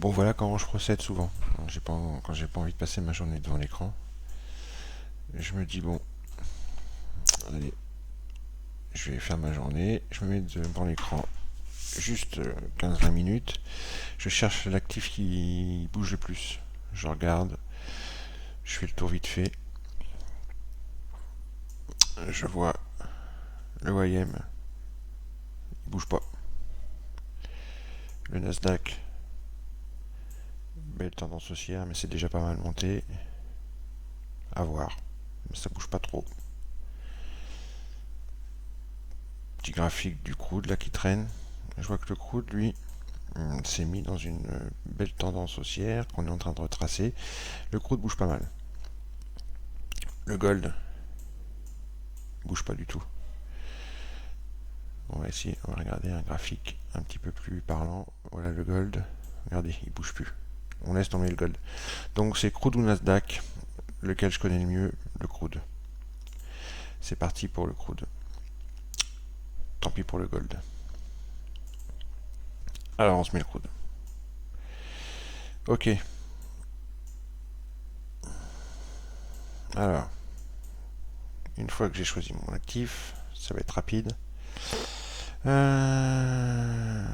Bon, voilà comment je procède souvent. Quand j'ai pas envie de passer ma journée devant l'écran, je me dis bon, allez, je vais faire ma journée, je me mets devant l'écran juste 15-20 minutes, je cherche l'actif qui bouge le plus. Je regarde, je fais le tour vite fait, je vois le YM, il bouge pas. Le Nasdaq, belle tendance haussière, mais c'est déjà pas mal monté. À voir, mais ça bouge pas trop. Petit graphique du crude là qui traîne. Je vois que le crude, lui, s'est mis dans une belle tendance haussière qu'on est en train de retracer. Le crude bouge pas mal. Le gold bouge pas du tout. On va essayer, on va regarder un graphique un petit peu plus parlant. Voilà le gold. Regardez, il bouge plus. On laisse tomber le gold. Donc c'est crude ou Nasdaq, lequel je connais le mieux, le crude. C'est parti pour le crude. Tant pis pour le gold. Alors on se met le crude. Ok. Alors, une fois que j'ai choisi mon actif, ça va être rapide. Euh...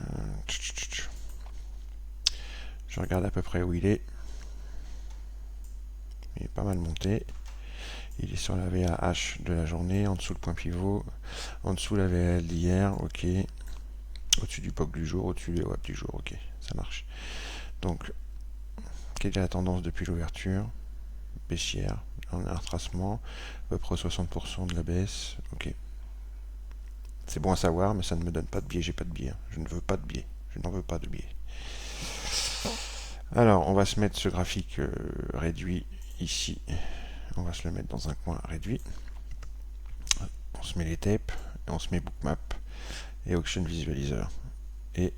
Je regarde à peu près où il est. Il est pas mal monté. Il est sur la VAH de la journée, en dessous le point pivot, en dessous la VAL d'hier, ok. Au-dessus du POC du jour, au-dessus des WAP du jour, ok, ça marche. Donc, quelle est la tendance depuis l'ouverture? Baissière. On a un retracement, à peu près 60% de la baisse, ok. C'est bon à savoir, mais ça ne me donne pas de biais, j'ai pas de biais. Je ne veux pas de biais, je n'en veux pas de biais. Alors, on va se mettre ce graphique réduit ici. On va se le mettre dans un coin réduit. On se met les tapes, et on se met bookmap et auction visualizer. Et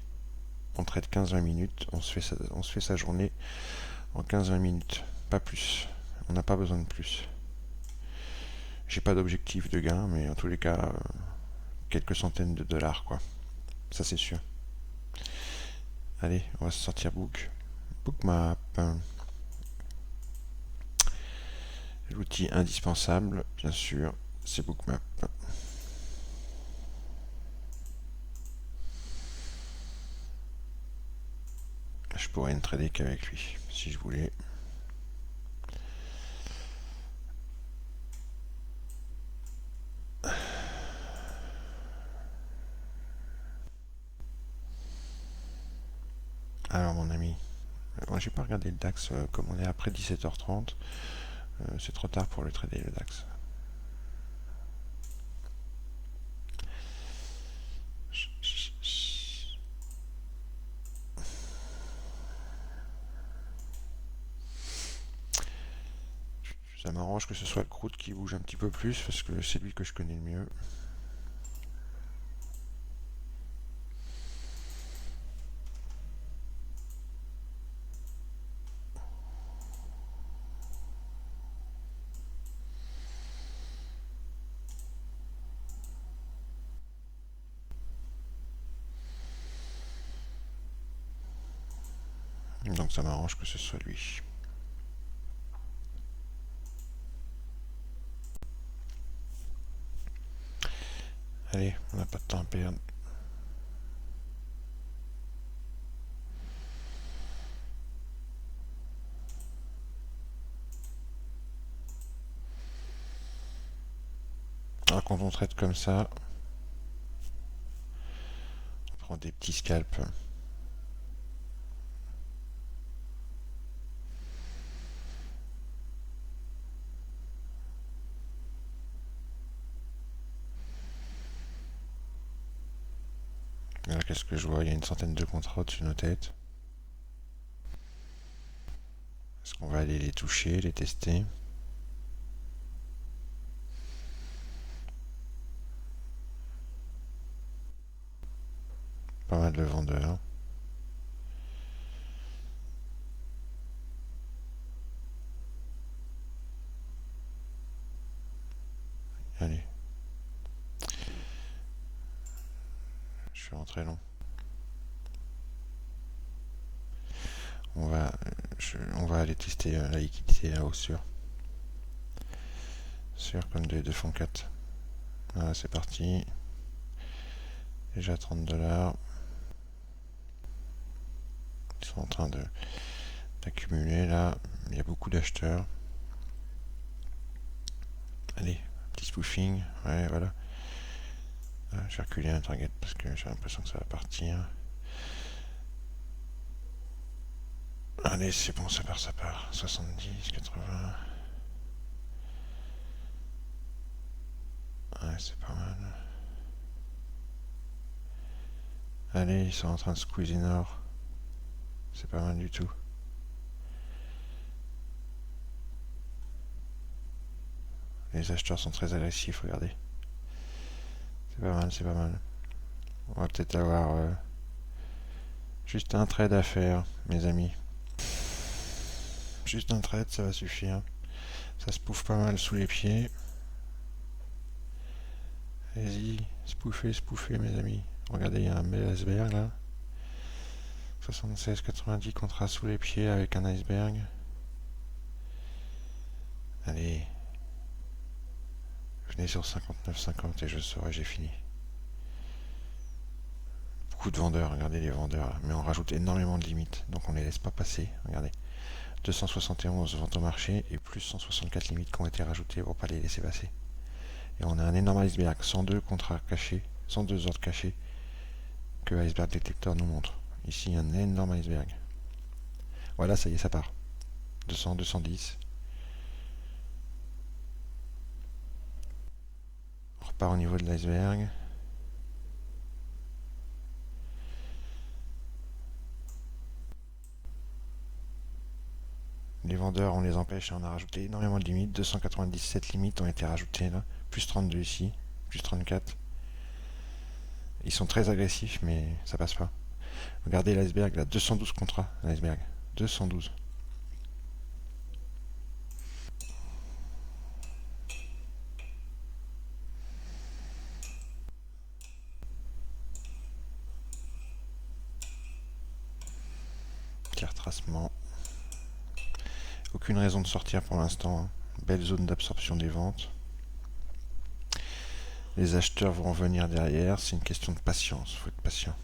on traite 15-20 minutes, on se fait sa journée en 15-20 minutes, pas plus. On n'a pas besoin de plus. J'ai pas d'objectif de gain, mais en tous les cas, quelques centaines de dollars, quoi. Ça, c'est sûr. Allez, on va se sortir bookmap. L'outil indispensable, bien sûr, c'est bookmap. Je pourrais ne trader qu'avec lui, si je voulais. Alors, mon ami, moi j'ai pas regardé le DAX, comme on est après 17h30. C'est trop tard pour le trader, le DAX. Ça m'arrange que ce soit le crude qui bouge un petit peu plus, parce que c'est lui que je connais le mieux. Donc ça m'arrange que ce soit lui. Allez, on n'a pas de temps à perdre. Alors quand on traite comme ça, on prend des petits scalps. Alors qu'est-ce que je vois? Il y a une centaine de contrats au-dessus de nos têtes. Est-ce qu'on va aller les toucher, les tester? Pas mal de vendeurs. Allez, je suis rentré long. On va aller tester la liquidité là-haut sur comme de fonds 4. Voilà, c'est parti. Déjà 30 $. Ils sont en train d'accumuler là. Il y a beaucoup d'acheteurs. Allez, petit spoofing. Ouais, voilà. Je vais reculer un target parce que j'ai l'impression que ça va partir. Allez, c'est bon, ça part, ça part. 70, 80. Ouais, c'est pas mal. Allez, ils sont en train de squeezer nord. C'est pas mal du tout. Les acheteurs sont très agressifs, regardez. C'est pas mal, c'est pas mal. On va peut-être avoir juste un trade à faire, mes amis. Juste un trade, ça va suffire. Ça se pouffe pas mal sous les pieds. Allez-y, spoofez, mes amis. Regardez, il y a un bel iceberg là. 76,90 contrat sous les pieds avec un iceberg. Allez. Venez sur 59,50 et je saurai, j'ai fini. Beaucoup de vendeurs, regardez les vendeurs. Mais on rajoute énormément de limites, donc on les laisse pas passer. Regardez. 271 ventes au marché et plus 164 limites qui ont été rajoutées pour pas les laisser passer. Et on a un énorme iceberg, 102 contrats cachés, 102 ordres cachés que Iceberg Detector nous montre. Ici, un énorme iceberg. Voilà, ça y est, ça part. 200, 210. On repart au niveau de l'iceberg. Les vendeurs, on les empêche, on a rajouté énormément de limites. 297 limites ont été rajoutées là. Plus 32 ici, plus 34. Ils sont très agressifs, mais ça passe pas. Regardez l'iceberg, là, 212 contrats, l'iceberg. 212. Petit retracement. Aucune raison de sortir pour l'instant. Hein. Belle zone d'absorption des ventes. Les acheteurs vont venir derrière. C'est une question de patience. Il faut être patient.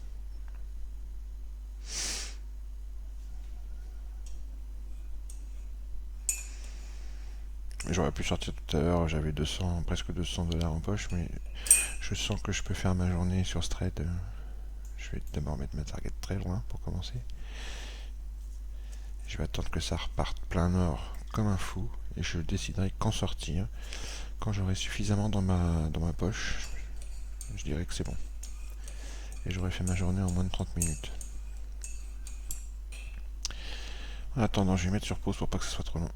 J'aurais pu sortir tout à l'heure. J'avais presque 200 $ en poche. Mais je sens que je peux faire ma journée sur ce trade. Je vais d'abord mettre ma target très loin pour commencer. Je vais attendre que ça reparte plein nord comme un fou. Et je déciderai qu'en sortir. Quand j'aurai suffisamment dans ma poche, je dirais que c'est bon. Et j'aurai fait ma journée en moins de 30 minutes. En attendant, je vais mettre sur pause pour pas que ce soit trop long.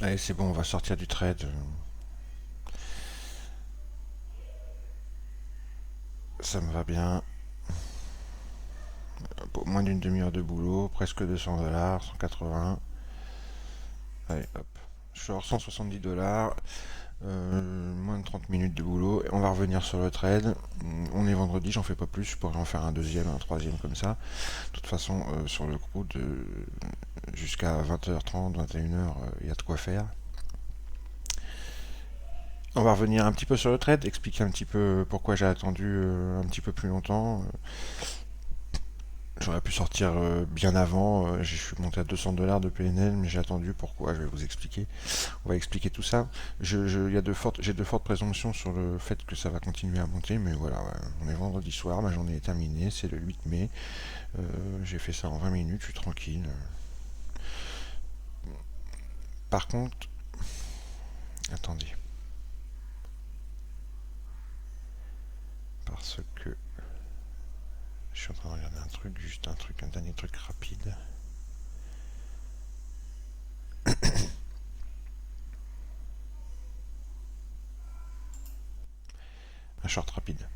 Allez, c'est bon, on va sortir du trade. Ça me va bien. Pour moins d'une demi-heure de boulot, presque 200 $, 180. Allez, hop. Je sors 170 $. Moins de 30 minutes de boulot. Et on va revenir sur le trade. On est vendredi, j'en fais pas plus. Je pourrais en faire un deuxième, un troisième comme ça. De toute façon, sur le coup, jusqu'à 20h30, 21h, il y a de quoi faire. On va revenir un petit peu sur le trade, expliquer un petit peu pourquoi j'ai attendu un petit peu plus longtemps. J'aurais pu sortir bien avant. Je suis monté à 200 $ de PNL, mais j'ai attendu. Pourquoi? Je vais vous expliquer. On va expliquer tout ça. J'ai de fortes présomptions sur le fait que ça va continuer à monter, mais voilà. On est vendredi soir, ma journée est terminée. C'est le 8 mai. J'ai fait ça en 20 minutes. Je suis tranquille. Par contre, attendez. Parce que je suis en train de regarder un truc, un dernier truc rapide. Un short rapide.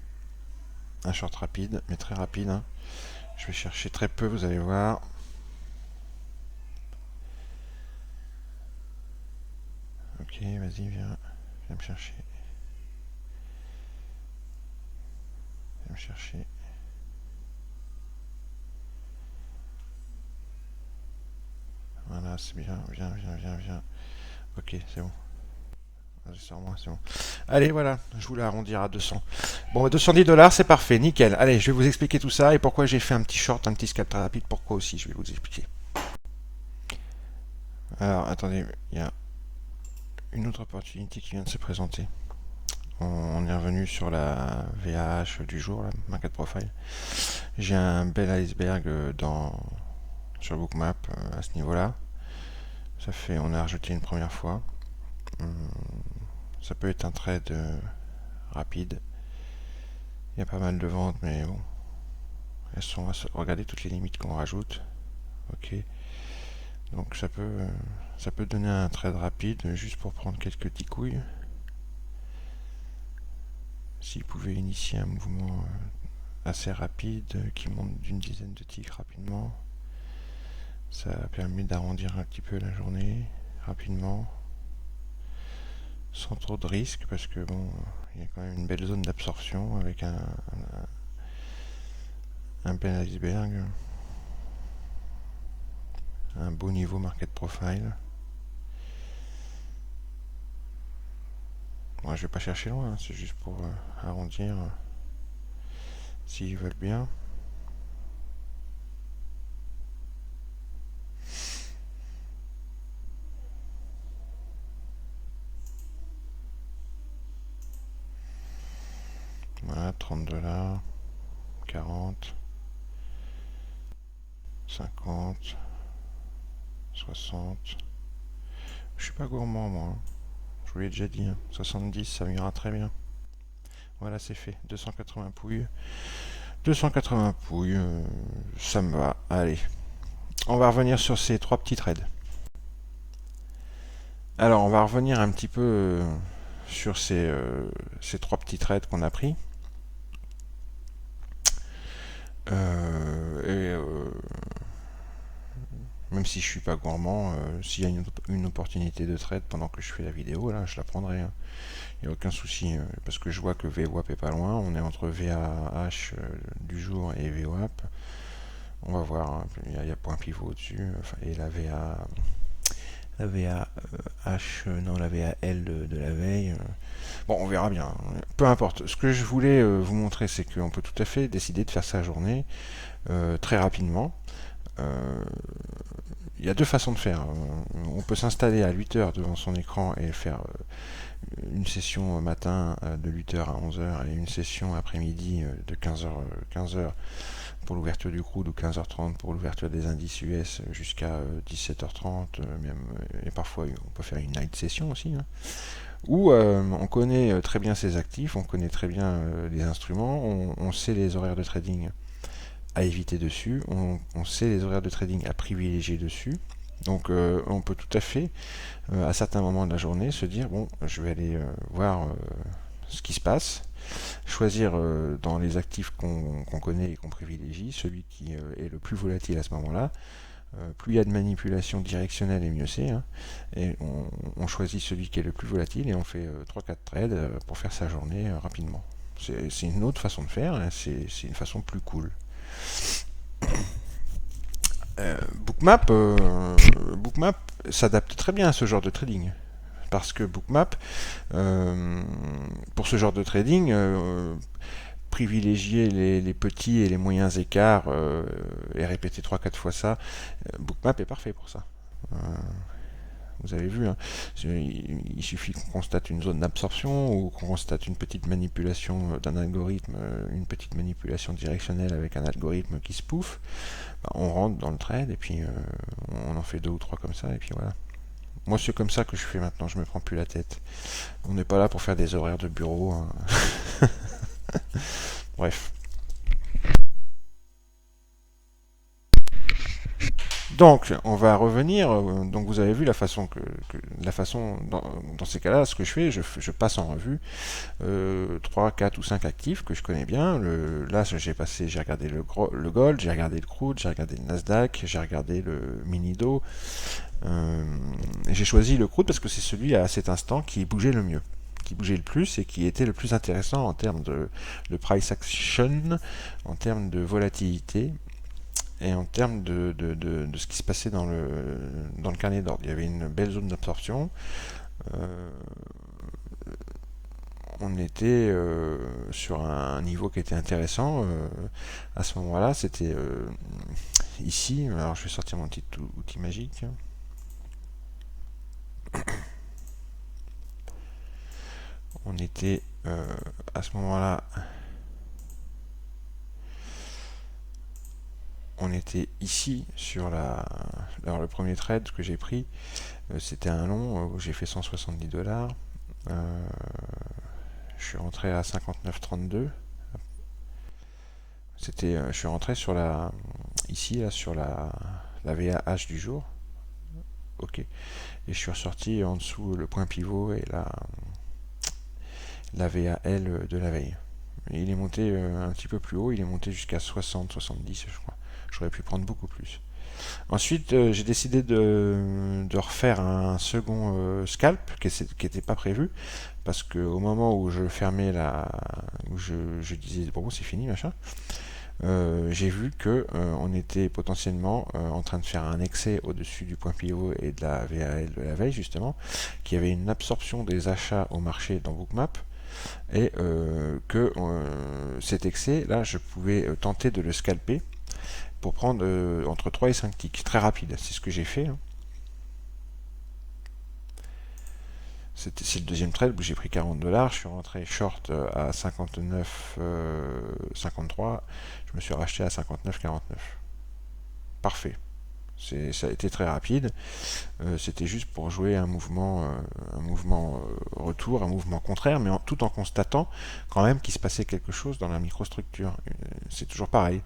Un short rapide, mais très rapide. Hein. Je vais chercher très peu, vous allez voir. Ok, vas-y, viens me chercher. Viens me chercher. Voilà, c'est bien, viens. Ok, c'est bon. C'est bon. Allez, voilà, je voulais arrondir à 200. Bon, 210 $, c'est parfait, nickel. Allez, je vais vous expliquer tout ça et pourquoi j'ai fait un petit short, un petit scalp très rapide. Pourquoi aussi, je vais vous expliquer. Alors, attendez, il y a une autre opportunité qui vient de se présenter. On est revenu sur la VAH du jour, la market profile. J'ai un bel iceberg sur Bookmap à ce niveau-là. Ça fait, on a rajouté une première fois. Ça peut être un trade rapide. Il y a pas mal de ventes, mais bon. Regardez toutes les limites qu'on rajoute. Ok. Donc ça peut donner un trade rapide juste pour prendre quelques petits couilles. S'il pouvait initier un mouvement assez rapide qui monte d'une dizaine de ticks rapidement, ça permet d'arrondir un petit peu la journée rapidement, sans trop de risques, parce que bon, il y a quand même une belle zone d'absorption avec un bel iceberg, un beau niveau market profile. Moi, je vais pas chercher loin, hein, c'est juste pour arrondir s'ils veulent bien. Voilà, 30 $, 40, 50, 60. Je suis pas gourmand, moi. Hein. Je vous l'ai déjà dit, hein. 70, ça m'ira très bien. Voilà, c'est fait. 280 pouilles. 280 pouilles, ça me va. Allez. On va revenir sur ces 3 petits trades. Alors, on va revenir un petit peu sur ces 3 petits trades qu'on a pris. Même si je suis pas gourmand, s'il y a une opportunité de trade pendant que je fais la vidéo, là, je la prendrai. Hein. Il n'y a aucun souci, parce que je vois que VWAP est pas loin. On est entre VAH du jour et VWAP. On va voir, hein. Il y a point pivot au-dessus, et la VAH, non, la VAL de la veille. Bon, on verra bien. Peu importe. Ce que je voulais vous montrer, c'est qu'on peut tout à fait décider de faire sa journée très rapidement. Il y a 2 façons de faire. On peut s'installer à 8 heures devant son écran et faire une session matin de 8 heures à 11 heures et une session après-midi de 15 heures pour l'ouverture du crude ou 15h30 pour l'ouverture des indices US jusqu'à 17h30 même, et parfois on peut faire une night session aussi. Hein. Où on connaît très bien ses actifs, on connaît très bien les instruments, on sait les horaires de trading à éviter dessus, on sait les horaires de trading à privilégier dessus. Donc on peut tout à fait, à certains moments de la journée, se dire, bon, je vais aller voir ce qui se passe, choisir dans les actifs qu'on connaît et qu'on privilégie, celui qui est le plus volatile à ce moment-là. Plus il y a de manipulation directionnelle et mieux c'est. Hein. Et on choisit celui qui est le plus volatile et on fait 3-4 trades pour faire sa journée rapidement. C'est une autre façon de faire, hein, c'est une façon plus cool. Bookmap s'adapte très bien à ce genre de trading. Parce que Bookmap, pour ce genre de trading, privilégier les petits et les moyens écarts et répéter 3-4 fois ça, Bookmap est parfait pour ça. Vous avez vu, hein, il suffit qu'on constate une zone d'absorption ou qu'on constate une petite manipulation d'un algorithme, une petite manipulation directionnelle avec un algorithme qui se pouffe. Ben, on rentre dans le trade et puis on en fait 2 ou 3 comme ça et puis voilà. Moi c'est comme ça que je fais maintenant, je me prends plus la tête. On n'est pas là pour faire des horaires de bureau. Hein. Bref. Donc, on va revenir. Donc, vous avez vu la façon dans ces cas-là, ce que je fais, je passe en revue 3, 4 ou 5 actifs que je connais bien. Là, j'ai regardé le gold, j'ai regardé le crude, j'ai regardé le Nasdaq, j'ai regardé le mini-do. J'ai choisi le crude parce que c'est celui à cet instant qui bougeait le mieux, qui bougeait le plus et qui était le plus intéressant en termes de price action, en termes de volatilité et en termes de ce qui se passait dans le carnet d'ordre. Il y avait une belle zone d'absorption. On était sur un niveau qui était intéressant. À ce moment-là, c'était ici. Alors je vais sortir mon petit outil magique. On était à ce moment-là, on était ici sur alors le premier trade que j'ai pris, c'était un long où j'ai fait 170 $. Je suis rentré à 59,32. Je suis rentré sur ici là sur la VAH du jour. Ok. Et je suis ressorti en dessous le point pivot et la VAL de la veille. Et il est monté un petit peu plus haut, il est monté jusqu'à 60, 70 je crois. J'aurais pu prendre beaucoup plus. Ensuite, j'ai décidé de refaire un second scalp qui n'était pas prévu parce qu'au moment où je fermais où je disais bon c'est fini machin, j'ai vu que on était potentiellement en train de faire un excès au-dessus du point pivot et de la VAL de la veille justement, qu'il y avait une absorption des achats au marché dans Bookmap et que cet excès là je pouvais tenter de le scalper pour prendre entre 3 et 5 ticks, très rapide, c'est ce que j'ai fait. Hein. C'est le deuxième trade où j'ai pris 40 $, je suis rentré short à 59,53, je me suis racheté à 59,49. Parfait. Ça a été très rapide. C'était juste pour jouer un mouvement retour, un mouvement contraire, mais tout en constatant quand même qu'il se passait quelque chose dans la microstructure. C'est toujours pareil.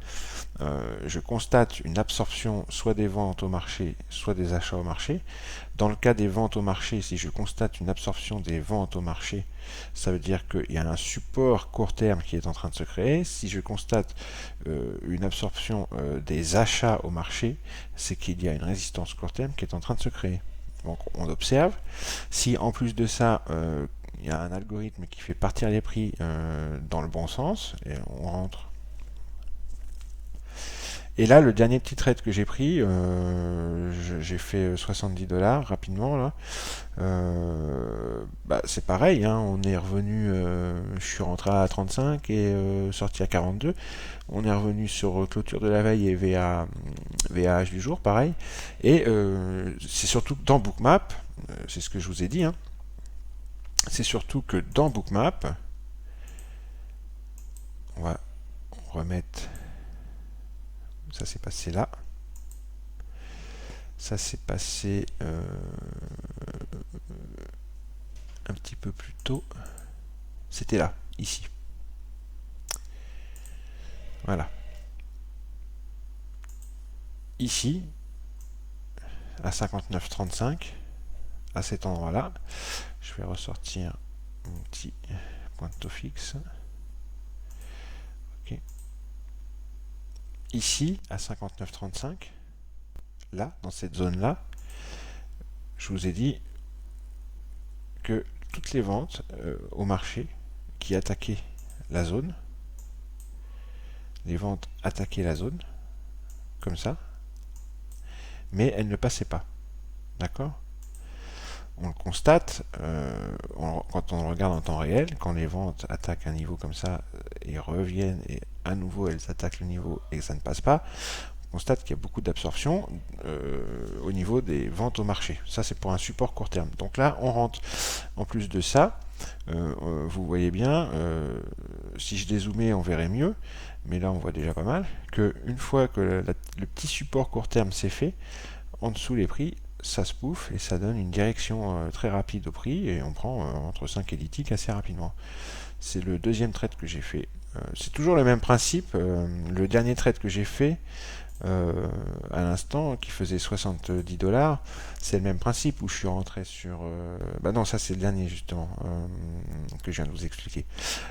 Je constate une absorption soit des ventes au marché, soit des achats au marché. Dans le cas des ventes au marché, si je constate une absorption des ventes au marché, ça veut dire qu'il y a un support court terme qui est en train de se créer. Si je constate une absorption des achats au marché, c'est qu'il y a une résistance court terme qui est en train de se créer. Donc on observe. Si en plus de ça, il y a un algorithme qui fait partir les prix dans le bon sens, et on rentre. Et là, le dernier petit trade que j'ai pris, j'ai fait 70 $ rapidement là. C'est pareil, hein, on est revenu, je suis rentré à 35 et sorti à 42. On est revenu sur clôture de la veille et VAH du jour, pareil. Et c'est surtout dans Bookmap, c'est ce que je vous ai dit, hein, c'est surtout que dans Bookmap, on va remettre, ça s'est passé là. Ça s'est passé un petit peu plus tôt. C'était là, ici. Voilà. Ici, à 59,35, à cet endroit-là, je vais ressortir mon petit pointeau fixe. Ok. Ici, à 59,35, là, dans cette zone-là, je vous ai dit que toutes les ventes au marché qui attaquaient la zone, les ventes attaquaient la zone, comme ça, mais elles ne passaient pas. D'accord? On le constate quand on le regarde en temps réel, quand les ventes attaquent un niveau comme ça et reviennent et à nouveau elles attaquent le niveau et que ça ne passe pas, on constate qu'il y a beaucoup d'absorption au niveau des ventes au marché. Ça c'est pour un support court terme. Donc là on rentre. En plus de ça, vous voyez bien, si je dézoomais on verrait mieux, mais là on voit déjà pas mal, qu'une fois que le petit support court terme s'est fait, en dessous les prix, ça se pouffe et ça donne une direction très rapide au prix et on prend entre 5 et 10 ticks assez rapidement. C'est le deuxième trade que j'ai fait. C'est toujours le même principe. Le dernier trade que j'ai fait à l'instant, qui faisait 70 $, c'est le même principe où je suis rentré sur... non, ça c'est le dernier justement que je viens de vous expliquer.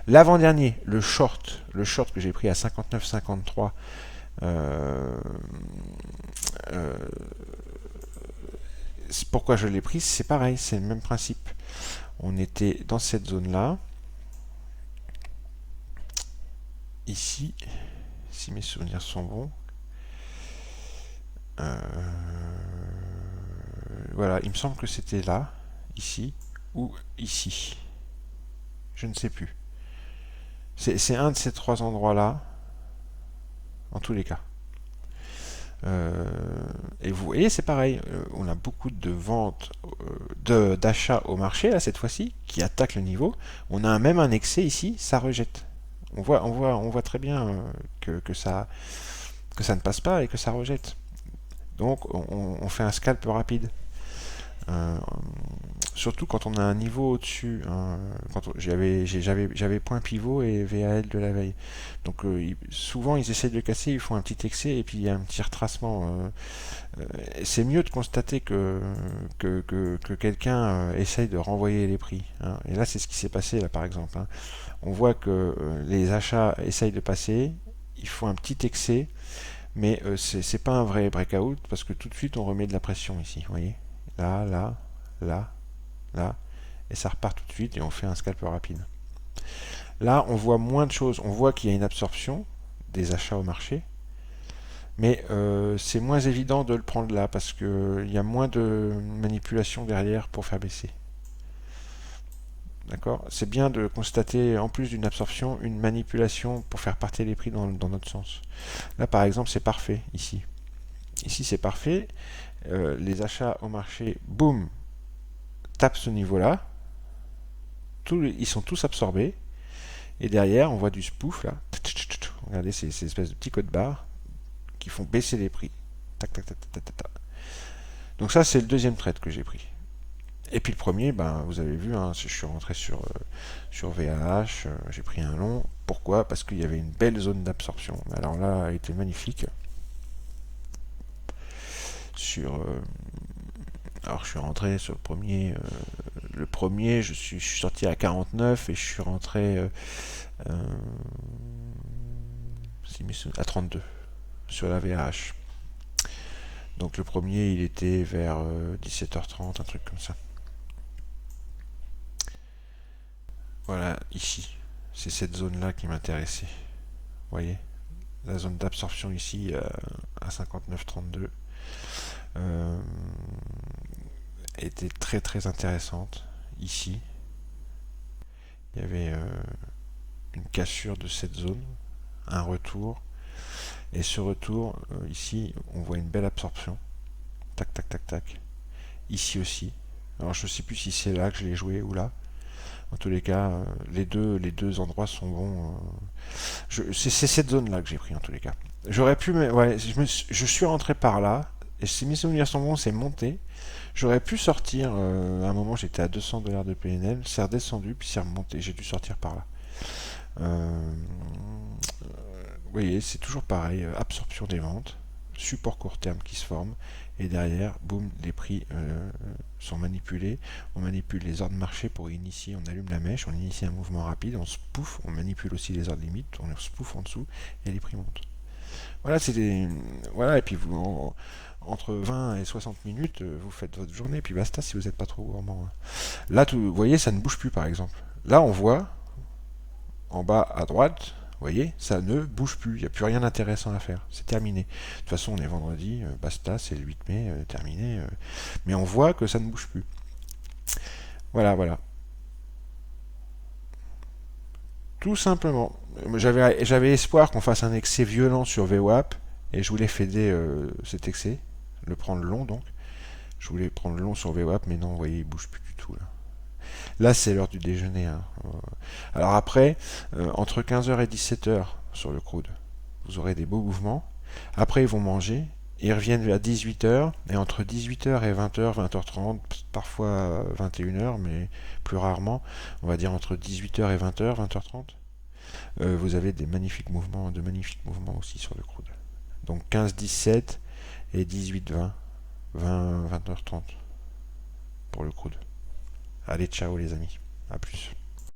L'avant-dernier, le short que j'ai pris à 59,53, pourquoi je l'ai pris, c'est pareil, c'est le même principe. On était dans cette zone-là, ici, si mes souvenirs sont bons, Euh, voilà, il me semble que c'était là, ici, ou ici. Je ne sais plus. C'est un de ces trois endroits-là, en tous les cas. Euh, et vous voyez, c'est pareil. On a beaucoup de ventes, d'achats au marché, là, cette fois-ci, qui attaquent le niveau. On a même un excès ici, ça rejette. On voit très bien que ça ne passe pas et que ça rejette. Donc, on fait un scalp rapide. Euh, Surtout quand on a un niveau au-dessus. Hein, j'avais point pivot et VAL de la veille. Donc souvent ils essayent de le casser, ils font un petit excès et puis il y a un petit retracement. C'est mieux de constater que quelqu'un essaye de renvoyer les prix. Hein. Et là c'est ce qui s'est passé là par exemple. Hein. On voit que les achats essayent de passer, ils font un petit excès, mais c'est pas un vrai breakout parce que tout de suite on remet de la pression ici. Vous voyez, là, là, là, là, et ça repart tout de suite et on fait un scalp rapide. Là, on voit moins de choses. On voit qu'il y a une absorption des achats au marché, mais c'est moins évident de le prendre là parce qu'il y a moins de manipulation derrière pour faire baisser. D'accord. C'est bien de constater, en plus d'une absorption, une manipulation pour faire partir les prix dans notre sens. Là, par exemple, c'est parfait ici. Ici, c'est parfait. Les achats au marché, boum, tapent ce niveau-là. Ils sont tous absorbés. Et derrière, on voit du spoof là. Regardez ces espèces de petits codes barres qui font baisser les prix. Tac, tac, tac, tac, tac, tac. Donc ça, c'est le deuxième trade que j'ai pris. Et puis le premier, ben, vous avez vu, hein, je suis rentré sur VAH, j'ai pris un long. Pourquoi? Parce qu'il y avait une belle zone d'absorption. Alors là, elle était magnifique. Alors je suis rentré sur le premier. Le premier, je suis sorti à 49 et je suis rentré à 32 sur la VAH. Donc le premier, il était vers 17h30, un truc comme ça. Voilà, ici. C'est cette zone-là qui m'intéressait. Vous voyez? La zone d'absorption ici à 59,32 était très très intéressante. Ici, il y avait une cassure de cette zone, un retour. Et ce retour, ici, on voit une belle absorption. Tac, tac, tac, tac. Ici aussi. Alors je ne sais plus si c'est là que je l'ai joué ou là. En tous les cas, les deux endroits sont bons. C'est cette zone-là que j'ai pris en tous les cas. J'aurais pu, ouais, je suis rentré par là. Et si mes souvenirs sont bons, c'est monté. J'aurais pu sortir. À un moment, j'étais à 200 $ de PNL. C'est redescendu, puis c'est remonté. J'ai dû sortir par là. Vous voyez, c'est toujours pareil. Absorption des ventes. Support court terme qui se forme. Et derrière, boum, les prix sont manipulés. On manipule les ordres de marché pour initier, on allume la mèche, on initie un mouvement rapide, on spoof, on manipule aussi les ordres limites, on spoof en dessous et les prix montent. Voilà, voilà, et puis vous, entre 20 et 60 minutes, vous faites votre journée, puis basta si vous n'êtes pas trop gourmand. Là, vous voyez, ça ne bouge plus par exemple. Là, on voit, en bas à droite, vous voyez, ça ne bouge plus, il n'y a plus rien d'intéressant à faire, c'est terminé. De toute façon, on est vendredi, basta, c'est le 8 mai, terminé. Mais on voit que ça ne bouge plus. Voilà, voilà. Tout simplement. J'avais espoir qu'on fasse un excès violent sur VWAP, et je voulais fader cet excès, le prendre long donc. Je voulais prendre long sur VWAP, mais non, vous voyez, il bouge plus du tout là. Là, c'est l'heure du déjeuner. Hein. Alors après, entre 15h et 17h sur le crude, vous aurez des beaux mouvements. Après, ils vont manger. Ils reviennent à 18h. Et entre 18h et 20h, 20h30, parfois 21h, mais plus rarement, on va dire entre 18h et 20h, 20h30, vous avez de magnifiques mouvements aussi sur le crude. Donc 15-17 et 18-20, 20h30 pour le crude. Allez, ciao les amis. À plus.